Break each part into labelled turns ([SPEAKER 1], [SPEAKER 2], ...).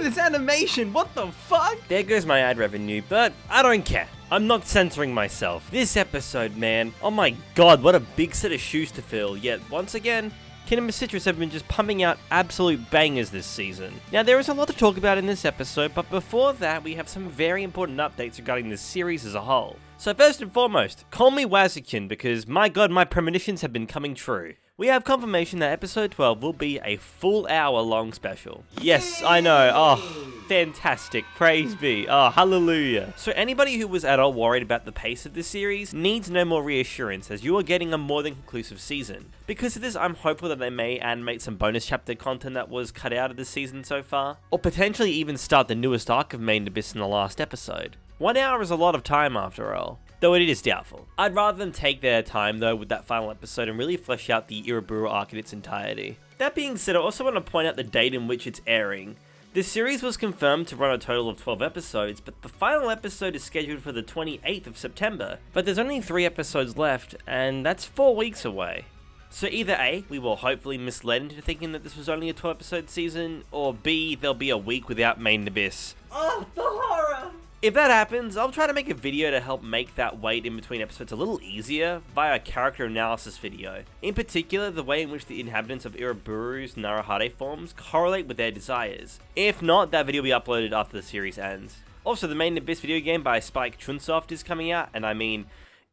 [SPEAKER 1] this animation, what the fuck?
[SPEAKER 2] There goes my ad revenue, but I don't care. I'm not censoring myself. This episode, man, oh my god, what a big set of shoes to fill. Yet, once again, Kingdom of Citrus have been just pumping out absolute bangers this season. Now, there is a lot to talk about in this episode, but before that, we have some very important updates regarding this series as a whole. So first and foremost, call me Wazikin, because my god, my premonitions have been coming true. We have confirmation that episode 12 will be a full hour long special. Yes, I know, oh, fantastic, praise be, oh, hallelujah. So anybody who was at all worried about the pace of this series needs no more reassurance, as you are getting a more than conclusive season. Because of this, I'm hopeful that they may animate some bonus chapter content that was cut out of this season so far, or potentially even start the newest arc of Main Abyss in the last episode. 1 hour is a lot of time after all, though it is doubtful. I'd rather them take their time though with that final episode and really flesh out the Iraburu arc in its entirety. That being said, I also want to point out the date in which it's airing. This series was confirmed to run a total of 12 episodes, but the final episode is scheduled for the 28th of September. But there's only 3 episodes left, and that's 4 weeks away. So either A, we were hopefully misled into thinking that this was only a 12 episode season, or B, there'll be a week without Main Abyss.
[SPEAKER 1] Oh, the horror!
[SPEAKER 2] If that happens, I'll try to make a video to help make that wait in between episodes a little easier via a character analysis video. In particular, the way in which the inhabitants of Iraburu's Narahade forms correlate with their desires. If not, that video will be uploaded after the series ends. Also, the Main Abyss video game by Spike Chunsoft is coming out, and I mean,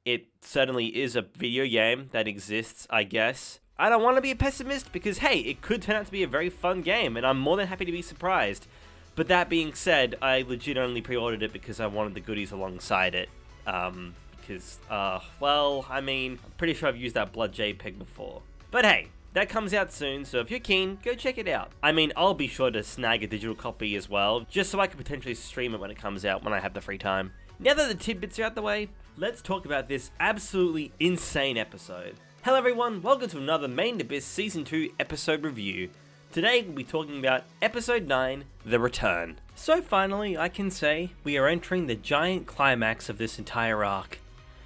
[SPEAKER 2] it certainly is a video game that exists, I guess. I don't want to be a pessimist because, hey, it could turn out to be a very fun game, and I'm more than happy to be surprised. But that being said, I legit only pre-ordered it because I wanted the goodies alongside it. I'm pretty sure I've used that Blood JPEG before. But hey, that comes out soon, so if you're keen, go check it out. I mean, I'll be sure to snag a digital copy as well, just so I can potentially stream it when it comes out when I have the free time. Now that the tidbits are out the way, let's talk about this absolutely insane episode. Hello everyone, welcome to another Main Abyss Season 2 episode review. Today we'll be talking about Episode 9, The Return. So finally, I can say, we are entering the giant climax of this entire arc.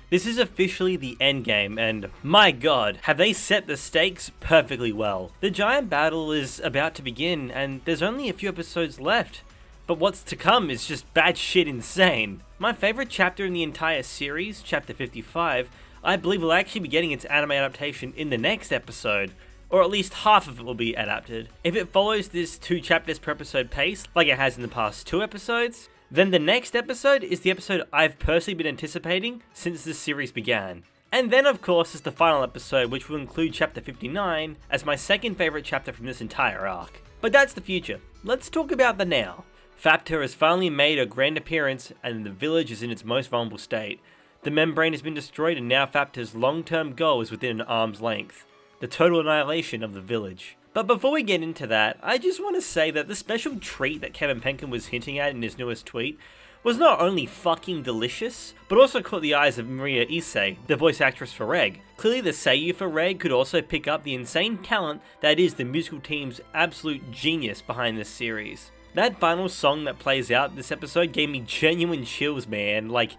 [SPEAKER 2] This is officially the endgame, and my god, have they set the stakes perfectly well. The giant battle is about to begin, and there's only a few episodes left. But what's to come is just batshit insane. My favourite chapter in the entire series, Chapter 55, I believe will actually be getting its anime adaptation in the next episode. Or at least half of it will be adapted. If it follows this 2 chapters per episode pace, like it has in the past 2 episodes, then the next episode is the episode I've personally been anticipating since this series began. And then of course is the final episode, which will include chapter 59 as my second favourite chapter from this entire arc. But that's the future. Let's talk about the now. Fapta has finally made a grand appearance and the village is in its most vulnerable state. The membrane has been destroyed and now Fapta's long-term goal is within an arm's length. The total annihilation of the village. But before we get into that, I just want to say that the special treat that Kevin Penkin was hinting at in his newest tweet was not only fucking delicious, but also caught the eyes of Maria Issei, the voice actress for Reg. Clearly the seiyuu for Reg could also pick up the insane talent that is the musical team's absolute genius behind this series. That final song that plays out this episode gave me genuine chills, man. Like,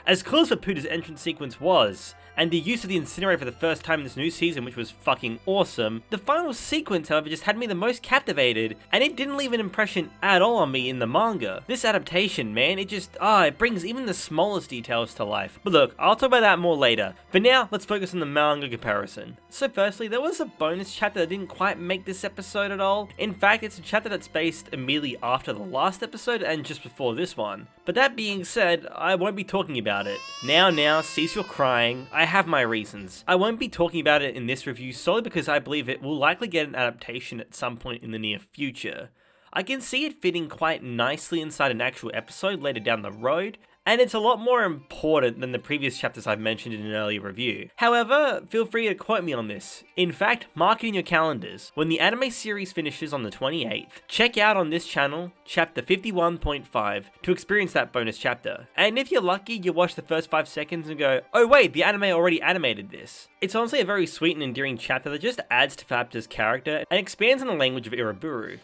[SPEAKER 2] as cool as Laputa's entrance sequence was, and the use of the incinerator for the first time in this new season, which was fucking awesome, the final sequence, however, just had me the most captivated, and it didn't leave an impression at all on me in the manga. This adaptation, man, it brings even the smallest details to life. But look, I'll talk about that more later. For now, let's focus on the manga comparison. So firstly, there was a bonus chapter that didn't quite make this episode at all. In fact, it's a chapter that's based immediately after the last episode and just before this one. But that being said, I won't be talking about it. Now, cease your crying. I have my reasons. I won't be talking about it in this review solely because I believe it will likely get an adaptation at some point in the near future. I can see it fitting quite nicely inside an actual episode later down the road, and it's a lot more important than the previous chapters I've mentioned in an earlier review. However, feel free to quote me on this. In fact, mark it in your calendars. When the anime series finishes on the 28th, check out on this channel, chapter 51.5, to experience that bonus chapter. And if you're lucky, you watch the first 5 seconds and go, oh wait, the anime already animated this. It's honestly a very sweet and endearing chapter that just adds to Fapta's character and expands on the language of Iraburu.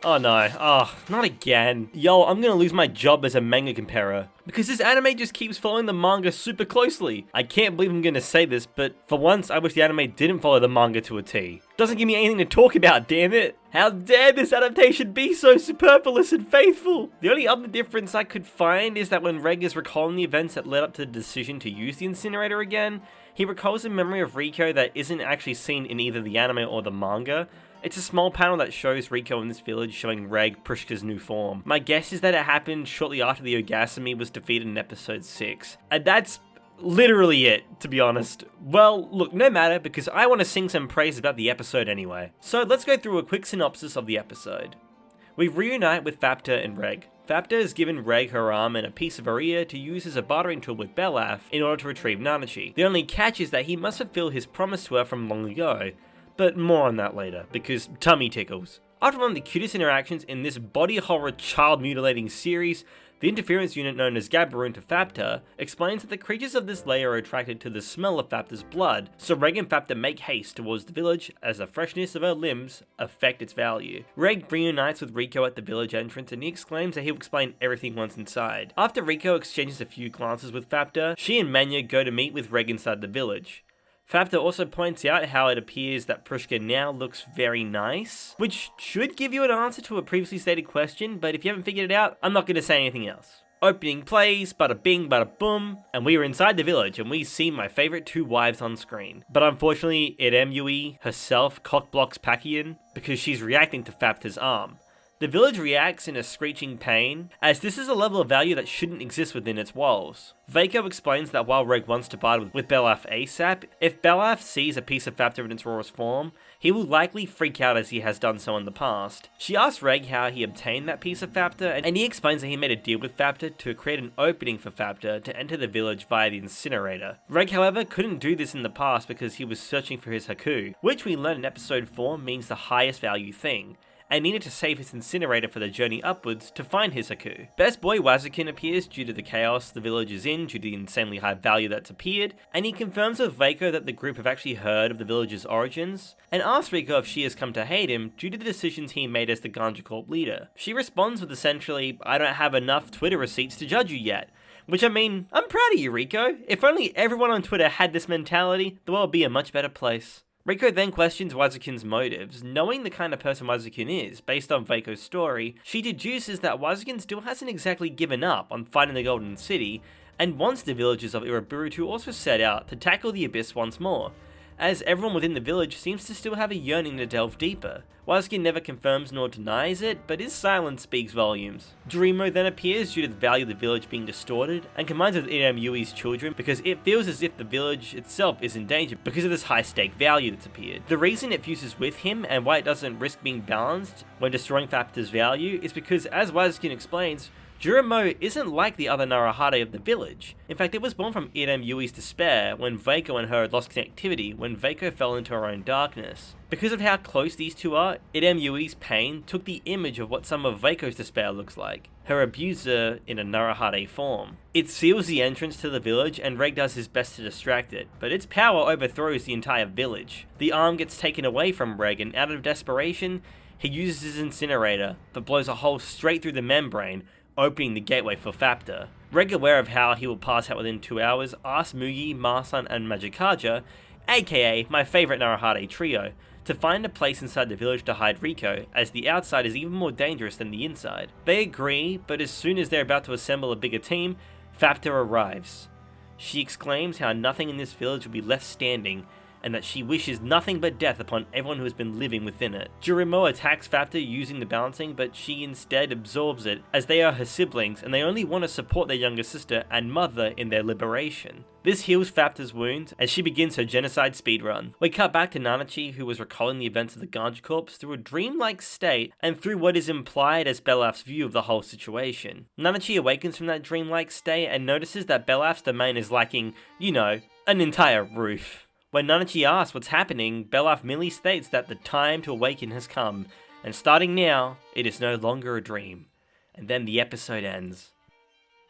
[SPEAKER 2] Oh no, not again. Yo, I'm gonna lose my job as a manga comparer. because this anime just keeps following the manga super closely. I can't believe I'm gonna say this, but for once I wish the anime didn't follow the manga to a T. Doesn't give me anything to talk about, damn it! How dare this adaptation be so superfluous and faithful? The only other difference I could find is that when Reg is recalling the events that led up to the decision to use the incinerator again, he recalls a memory of Riko that isn't actually seen in either the anime or the manga. It's a small panel that shows Riko in this village showing Reg Prushka's new form. My guess is that it happened shortly after the Ogasami was defeated in episode 6. And that's literally it, to be honest. Well, look, no matter, because I want to sing some praise about the episode anyway. So let's go through a quick synopsis of the episode. We reunite with Fapta and Reg. Fapta has given Reg her arm and a piece of her ear to use as a bartering tool with Belaf in order to retrieve Nanachi. The only catch is that he must fulfill his promise to her from long ago. But more on that later, because tummy tickles. After one of the cutest interactions in this body horror child mutilating series, the interference unit known as Gabaroon to Fapta explains that the creatures of this layer are attracted to the smell of Fapta's blood, so Reg and Fapta make haste towards the village as the freshness of her limbs affect its value. Reg reunites with Riko at the village entrance and he exclaims that he'll explain everything once inside. After Riko exchanges a few glances with Fapta, she and Manya go to meet with Reg inside the village. Fapta also points out how it appears that Prushka now looks very nice, which should give you an answer to a previously stated question, but if you haven't figured it out, I'm not going to say anything else. Opening plays, bada bing, bada boom, and we are inside the village and we see my favourite two wives on screen. But unfortunately, Irem herself cockblocks Pakian because she's reacting to Fapta's arm. The village reacts in a screeching pain, as this is a level of value that shouldn't exist within its walls. Vaiko explains that while Reg wants to barter with Belaf ASAP, if Belaf sees a piece of Fapta in its rawest form, he will likely freak out as he has done so in the past. She asks Reg how he obtained that piece of Fapta, and he explains that he made a deal with Fapta to create an opening for Fapta to enter the village via the incinerator. Reg, however, couldn't do this in the past because he was searching for his Haku, which we learned in episode 4 means the highest value thing, and needed to save his incinerator for the journey upwards to find his Haku. Best boy Wazukin appears due to the chaos the village is in due to the insanely high value that's appeared, and he confirms with Vaiko that the group have actually heard of the village's origins, and asks Riko if she has come to hate him due to the decisions he made as the Ganja Corp leader. She responds with essentially, "I don't have enough Twitter receipts to judge you yet." Which, I mean, I'm proud of you, Riko. If only everyone on Twitter had this mentality, the world would be a much better place. Riko then questions Wazukin's motives. Knowing the kind of person Wazukin is, based on Vaiko's story, she deduces that Wazukin still hasn't exactly given up on finding the Golden City, and wants the villagers of Uraburu to also set out to tackle the Abyss once more, as everyone within the village seems to still have a yearning to delve deeper. Wazukin never confirms nor denies it, but his silence speaks volumes. Dorimo then appears due to the value of the village being distorted, and combines with Irem Yui's children because it feels as if the village itself is in danger because of this high stake value that's appeared. The reason it fuses with him and why it doesn't risk being balanced when destroying Fapta's value is because, as Wazukin explains, Juramo isn't like the other Narahade of the village. In fact, it was born from Irem Yui's despair when Vaiko and her had lost connectivity when Vaiko fell into her own darkness. Because of how close these two are, Irem Yui's pain took the image of what some of Vaiko's despair looks like, her abuser in a Narahade form. It seals the entrance to the village and Reg does his best to distract it, but its power overthrows the entire village. The arm gets taken away from Reg and out of desperation, he uses his incinerator, but blows a hole straight through the membrane, opening the gateway for Fapta. Reg, aware of how he will pass out within 2 hours, asks Mugi, Marsan and Magikaja, aka my favourite Narahade trio, to find a place inside the village to hide Riko, as the outside is even more dangerous than the inside. They agree, but as soon as they're about to assemble a bigger team, Fapta arrives. She exclaims how nothing in this village will be left standing, and that she wishes nothing but death upon everyone who has been living within it. Jurimo attacks Fapta using the balancing, but she instead absorbs it, as they are her siblings and they only want to support their younger sister and mother in their liberation. This heals Fapta's wounds as she begins her genocide speedrun. We cut back to Nanachi, who was recalling the events of the Ganja Corps through a dreamlike state and through what is implied as Belaf's view of the whole situation. Nanachi awakens from that dreamlike state and notices that Belaf's domain is lacking, an entire roof. When Nanachi asks what's happening, Belaf merely states that the time to awaken has come, and starting now, it is no longer a dream. And then the episode ends.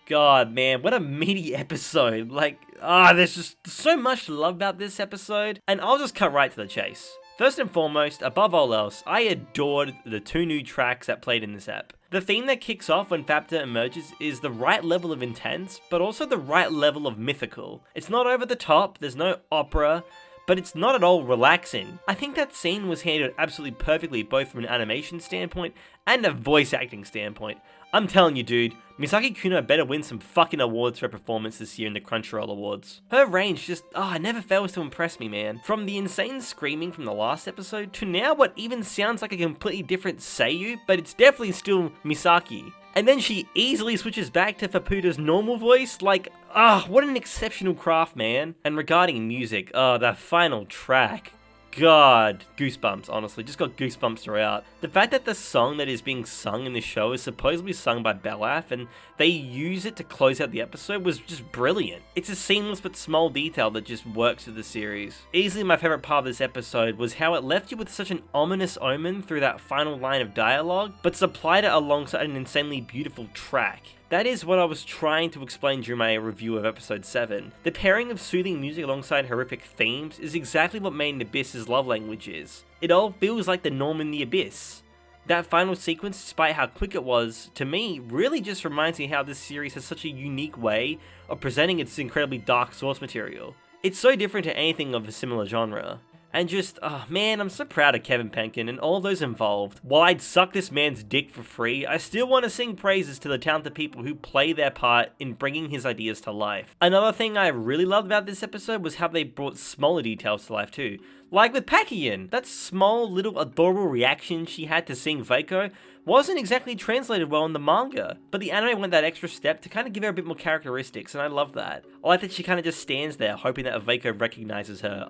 [SPEAKER 2] God, man, what a meaty episode. There's just so much to love about this episode, and I'll just cut right to the chase. First and foremost, above all else, I adored the 2 new tracks that played in this ep. The theme that kicks off when Fapta emerges is the right level of intense, but also the right level of mythical. It's not over the top, there's no opera, but it's not at all relaxing. I think that scene was handled absolutely perfectly, both from an animation standpoint and a voice acting standpoint. I'm telling you, dude, Misaki Kuno better win some fucking awards for her performance this year in the Crunchyroll Awards. Her range just, never fails to impress me, man. From the insane screaming from the last episode to now what even sounds like a completely different Seiyu, but it's definitely still Misaki. And then she easily switches back to Faputa's normal voice, like, what an exceptional craft, man. And regarding music, that final track. God, goosebumps, honestly, just got goosebumps throughout. The fact that the song that is being sung in this show is supposedly sung by Belaf, and they use it to close out the episode was just brilliant. It's a seamless but small detail that just works with the series. Easily my favourite part of this episode was how it left you with such an ominous omen through that final line of dialogue, but supplied it alongside an insanely beautiful track. That is what I was trying to explain during my review of episode 7. The pairing of soothing music alongside horrific themes is exactly what Made in Abyss's love language is. It all feels like the norm in the Abyss. That final sequence, despite how quick it was, to me, really just reminds me how this series has such a unique way of presenting its incredibly dark source material. It's so different to anything of a similar genre. And just, man, I'm so proud of Kevin Penkin and all those involved. While I'd suck this man's dick for free, I still want to sing praises to the talented people who play their part in bringing his ideas to life. Another thing I really loved about this episode was how they brought smaller details to life too. Like with Pakian, that small little adorable reaction she had to seeing Veiko wasn't exactly translated well in the manga, but the anime went that extra step to kind of give her a bit more characteristics, and I love that. I like that she kind of just stands there hoping that Veiko recognizes her.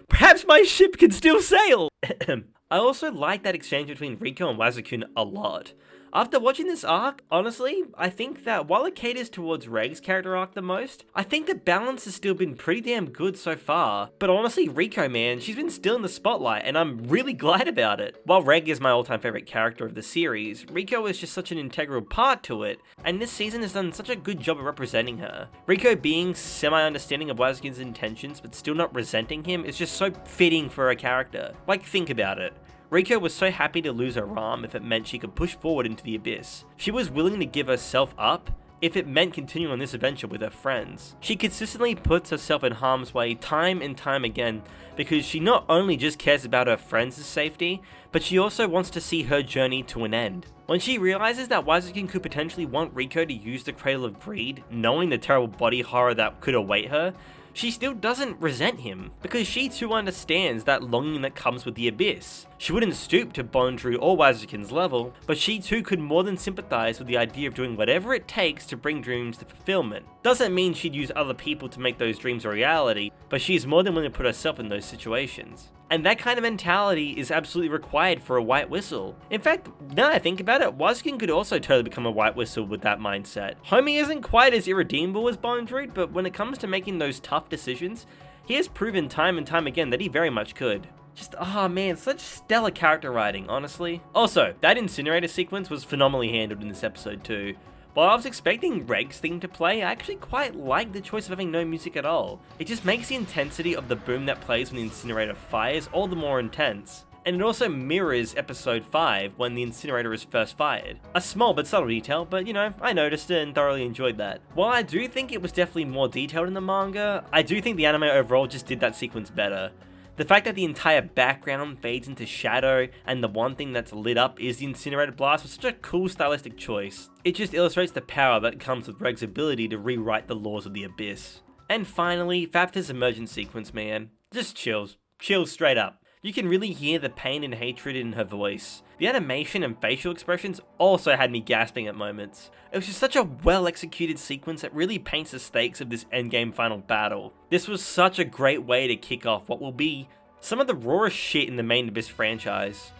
[SPEAKER 2] Perhaps my ship can still sail! I also like that exchange between Riko and Wazukun a lot. After watching this arc, honestly, I think that while it caters towards Reg's character arc the most, I think the balance has still been pretty damn good so far. But honestly, Riko, man, she's been still in the spotlight, and I'm really glad about it. While Reg is my all-time favorite character of the series, Riko is just such an integral part to it, and this season has done such a good job of representing her. Riko being semi-understanding of Wazukin's intentions, but still not resenting him, is just so fitting for a character. Like, think about it. Riko was so happy to lose her arm if it meant she could push forward into the abyss. She was willing to give herself up if it meant continuing on this adventure with her friends. She consistently puts herself in harm's way time and time again because she not only just cares about her friends' safety, but she also wants to see her journey to an end. When she realizes that Wazukin could potentially want Riko to use the Cradle of Greed, knowing the terrible body horror that could await her, she still doesn't resent him, because she too understands that longing that comes with the abyss. She wouldn't stoop to Bondru or Wazukin's level, but she too could more than sympathize with the idea of doing whatever it takes to bring dreams to fulfillment. Doesn't mean she'd use other people to make those dreams a reality, but she is more than willing to put herself in those situations. And that kind of mentality is absolutely required for a White Whistle. In fact, now that I think about it, Wazukin could also totally become a White Whistle with that mindset. Homie isn't quite as irredeemable as Bondru, but when it comes to making those tough decisions, he has proven time and time again that he very much could. Just, man, such stellar character writing, honestly. Also, that incinerator sequence was phenomenally handled in this episode too. While I was expecting Reg's theme to play, I actually quite like the choice of having no music at all. It just makes the intensity of the boom that plays when the incinerator fires all the more intense. And it also mirrors episode 5 when the incinerator is first fired. A small but subtle detail, but you know, I noticed it and thoroughly enjoyed that. While I do think it was definitely more detailed in the manga, I do think the anime overall just did that sequence better. The fact that the entire background fades into shadow and the one thing that's lit up is the incinerator blast was such a cool stylistic choice. It just illustrates the power that comes with Reg's ability to rewrite the laws of the abyss. And finally, Fapta's emergence sequence, man. Just chills. Chills straight up. You can really hear the pain and hatred in her voice. The animation and facial expressions also had me gasping at moments. It was just such a well executed sequence that really paints the stakes of this endgame final battle. This was such a great way to kick off what will be some of the rawest shit in the Made in Abyss franchise.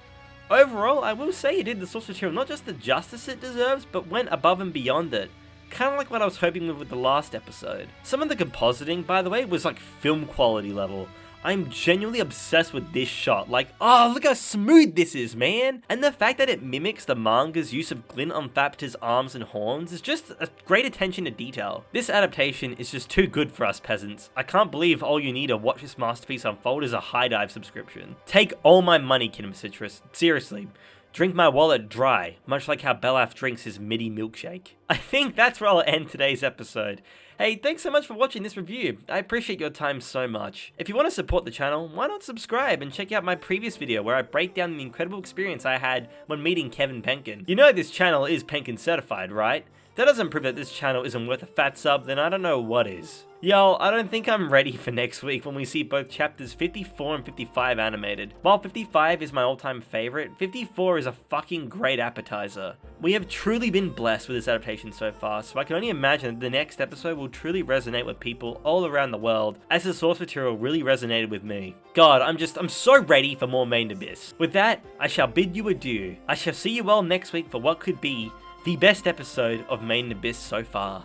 [SPEAKER 2] Overall, I will say it did the source material not just the justice it deserves, but went above and beyond it. Kind of like what I was hoping with the last episode. Some of the compositing, by the way, was like film quality level. I'm genuinely obsessed with this shot, like, look how smooth this is, man! And the fact that it mimics the manga's use of glint on Fapta's arms and horns is just a great attention to detail. This adaptation is just too good for us peasants. I can't believe all you need to watch this masterpiece unfold is a HIDIVE subscription. Take all my money, Kingdom Citrus. Seriously. drink my wallet dry, much like how Belaf drinks his MIDI milkshake. I think that's where I'll end today's episode. Hey, thanks so much for watching this review. I appreciate your time so much. If you want to support the channel, why not subscribe and check out my previous video where I break down the incredible experience I had when meeting Kevin Penkin. You know this channel is Penkin certified, right? If that doesn't prove that this channel isn't worth a fat sub, then I don't know what is. Yo, I don't think I'm ready for next week when we see both chapters 54 and 55 animated. While 55 is my all-time favorite, 54 is a fucking great appetizer. We have truly been blessed with this adaptation so far, so I can only imagine that the next episode will truly resonate with people all around the world, as the source material really resonated with me. God, I'm so ready for more Made in Abyss. With that, I shall bid you adieu. I shall see you all next week for what could be the best episode of Made in Abyss so far.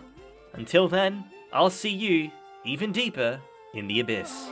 [SPEAKER 2] Until then, I'll see you even deeper in the abyss.